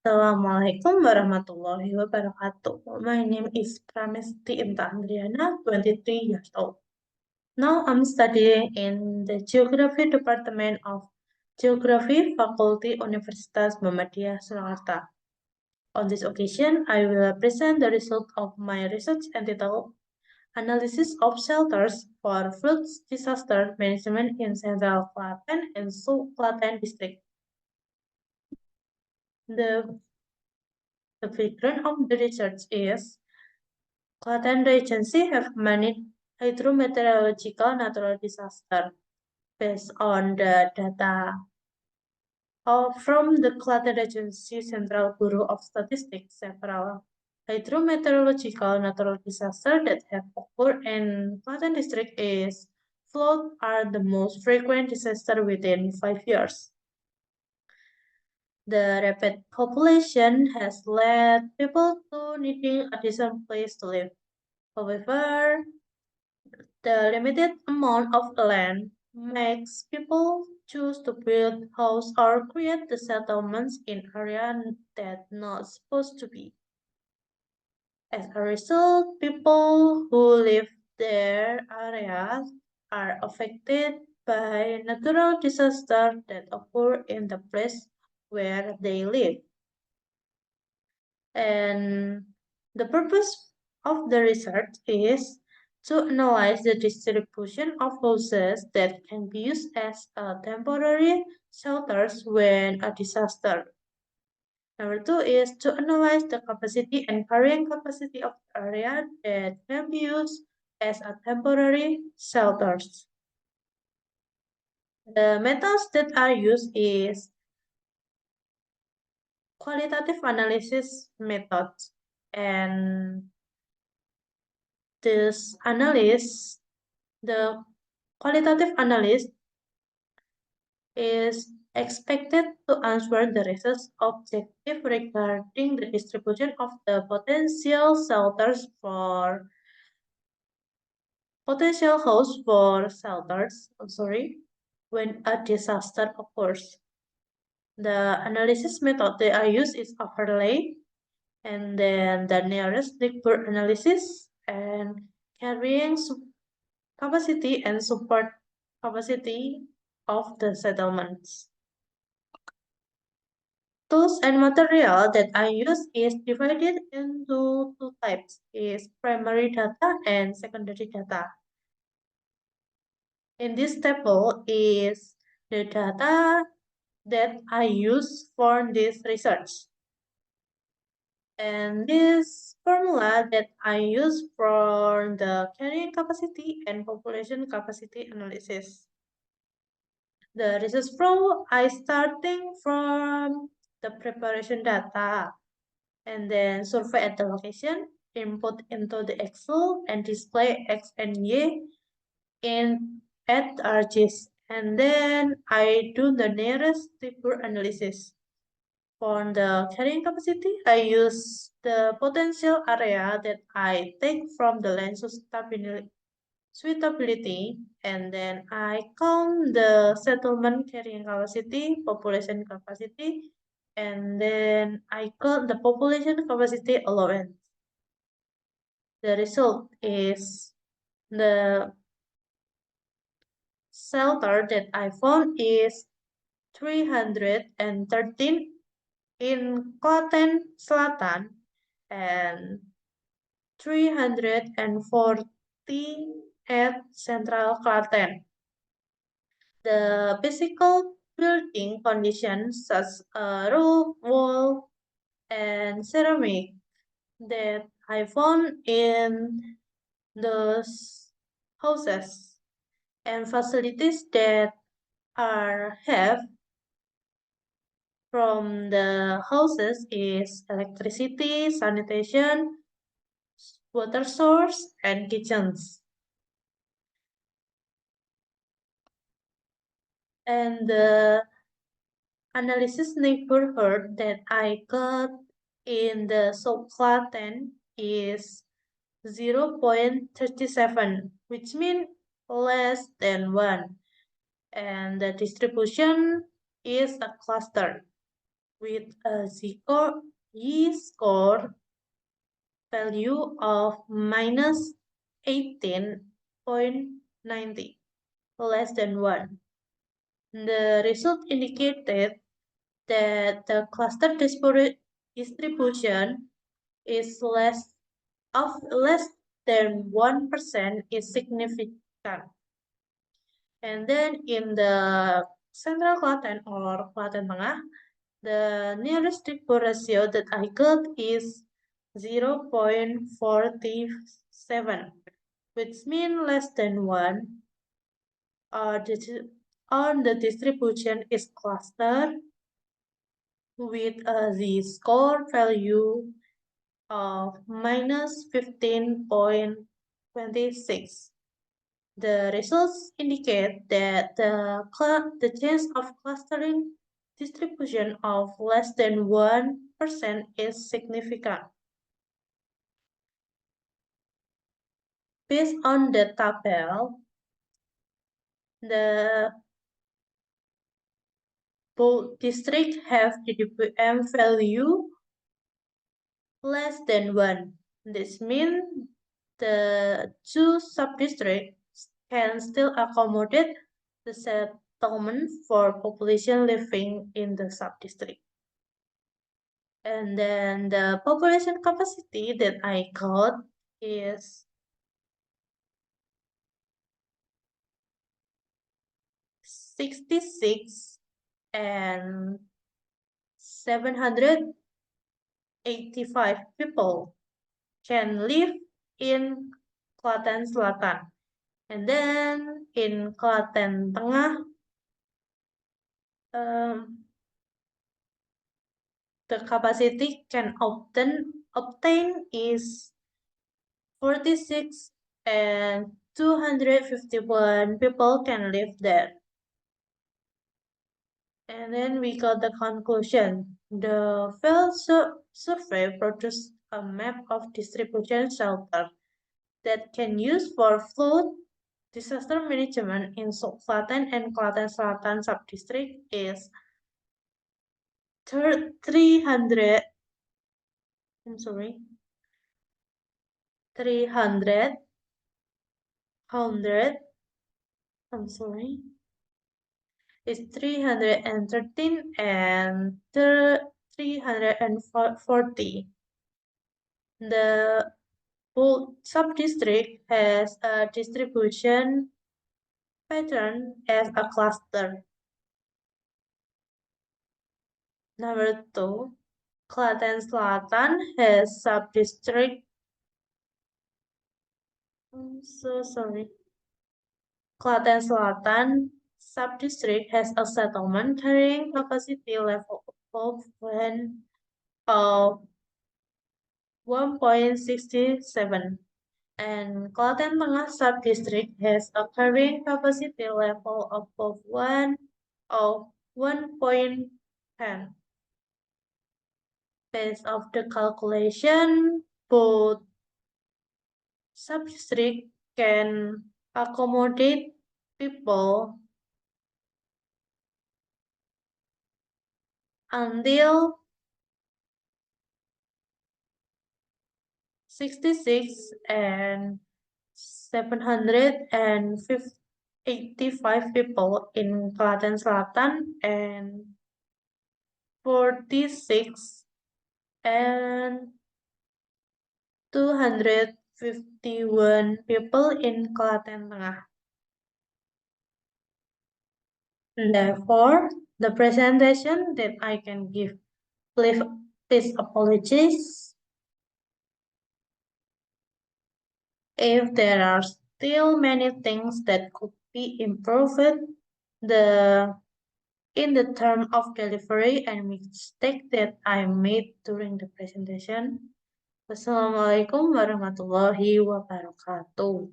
Assalamualaikum warahmatullahi wabarakatuh. My name is Pramesti Inta Andriana, 23 years old. Now I'm studying in the Geography Department of Geography Faculty Universitas Muhammadiyah Surakarta. On this occasion, I will present the result of my research entitled Analysis of Shelters for Flood Disaster Management in Central Klaten and South Klaten District. The background of the research is Klaten Regency have managed hydrometeorological natural disaster based on the data from the Klaten Regency Central Bureau of Statistics. Several hydrometeorological natural disasters that have occurred in Klaten district is flood are the most frequent disaster within 5 years. The rapid population has led people to needing a decent place to live. However, the limited amount of land makes people choose to build houses or create the settlements in areas that not supposed to be. As a result, people who live their areas are affected by natural disasters that occur in the place where they live. And the purpose of the research is to analyze the distribution of houses that can be used as temporary shelters when a disaster. Number two is to analyze the capacity and carrying capacity of the area that can be used as a temporary shelters. The methods that are used is qualitative analysis methods, and this analysis, the qualitative analyst is expected to answer the research objective regarding the distribution of the potential shelters for potential hosts for shelters, when a disaster occurs. The analysis method they are used is overlay, and then the nearest neighbor analysis, and carrying capacity and support capacity of the settlements. Tools and material that I use is divided into two types, is primary data and secondary data. In this table is the data that I use for this research. And this formula that I use for the carrying capacity and population capacity analysis. The research flow, I starting from the preparation data and then survey at the location, input into the Excel and display X and Y in at ArcGIS. And then I do the nearest neighbor analysis. For the carrying capacity, I use the potential area that I take from the land suitability, and then I count the settlement carrying capacity, population capacity, and then I count the population capacity allowance. The result is the shelter that I found is 313 in Klaten Selatan and 340 at Central Klaten. The physical building conditions such as roof, wall, and ceramic that I found in those houses and facilities that are have from the houses is electricity, sanitation, water source, and kitchens. And the analysis neighborhood that I got in the Soklaten is 0.37, which means less than 1. And the distribution is a cluster. with a z-score value of minus 18.90, less than 1. The result indicated that the cluster distribution is less than 1% is significant. And then in the Central Klaten or Klaten Tengah, the nearest triplet ratio that I got is 0.47, which means less than 1, or the distribution is cluster with a z-score value of minus 15.26. The results indicate that the chance of clustering distribution of less than 1% is significant. Based on the table, the both districts have GDPM value less than 1. This means the two sub-districts can still accommodate the settlement for population living in the sub-district. And then the population capacity that I got is 66 and 785 people can live in Klaten Selatan. And then in Klaten Tengah, the capacity can obtain is 46 and 251 people can live there. And then we got the conclusion. The field survey produced a map of distribution shelter that can use for flood disaster management in Klaten and Klaten Selatan subdistrict is 300, I'm sorry, 300, 100, I'm sorry, is 313 and 340. The whole subdistrict has a distribution pattern as a cluster. Number 2, Klaten Selatan has subdistrict. I'm so sorry. Klaten Selatan subdistrict has a settlement carrying capacity level of 1.67, and Klaten Tengah subdistrict has a carrying capacity level above 1.10. Based of the calculation, both subdistrict can accommodate people until 66 and 785 people in Klaten Selatan and 46 and 251 people in Klaten Tengah. Therefore, the presentation that I can give, please apologize if there are still many things that could be improved in the term of delivery and mistake that I made during the presentation. Wassalamualaikum warahmatullahi wabarakatuh.